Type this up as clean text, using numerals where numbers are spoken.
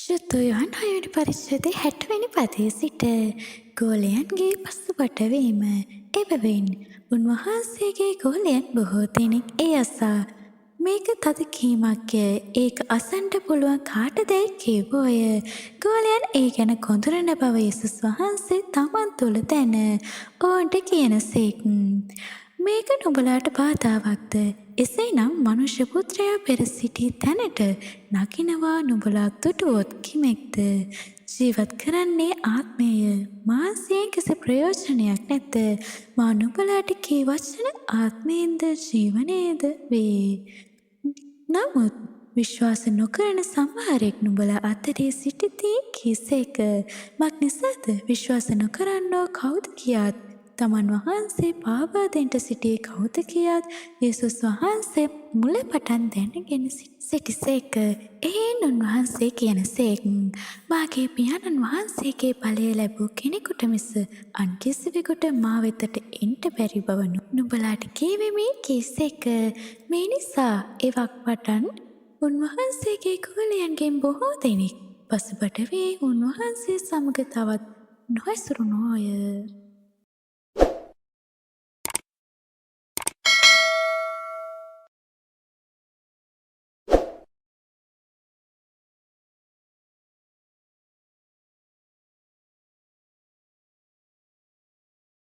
ශුද්ධෝයන් හයවැනි පරිච්ඡේදයේ 60 වෙනි පදයේ සිට ගෝලයන්ගේ පසුබට වීම. එබැවින් උන්වහන්සේගේ ගෝලයන් බොහෝ දෙනෙක් ඒ අසා මේක තද කීමක්ය. ඒක අසන්නට පුළුවන් කාටදැයි කීවෝය. ගෝලයන් ඒ ගැන කොඳුරන බව යේසුස් වහන්සේ තමන් තුළ දැන ඔවුන්ට කියනසේක්. මේක නුඹලාට බාධාවක්ද? එසේනම් මනුෂ්‍ය පුත්‍රයා පෙර සිටි තැනට නගිනවා නුඹලා දුටුවොත් කිමෙක්ද? ජීවත් කරන්නේ ආත්මයය. මාංශයෙන් කිසි ප්‍රයෝජනයක් නැත. මා නුඹලාට කී වචන ආත්මයෙන්ද ජීවනයේද වේ. නමුත් විශ්වාස නොකරන සමහරෙක් නුඹලා අතරේ සිටිති කීසේක. මක් නිසාද විශ්වාස නොකරන්නෝ කවුද කියාත් තමන් වහන්සේ පාවා දෙන්ට සිටියේ කවුද කියාත් යේසුස් වහන්සේ මුල පටන් දැනගෙන සිටිසේක. එහෙයින් උන්වහන්සේ කියනසේක්. මාගේ පියාණන් වහන්සේගේ බලය ලැබූ කෙනෙකුට මිස අන් කිසිවෙකුට මා වෙතට එන්ට බැරි බව නුඹලාට කීවෙමි කීසේක. මේ නිසා එවක් පටන් උන්වහන්සේගේ ගෝලයන්ගෙන් බොහෝ දෙනෙක් පසුබට වී උන්වහන්සේ සමග තවත් නොහැසුරුණෝය.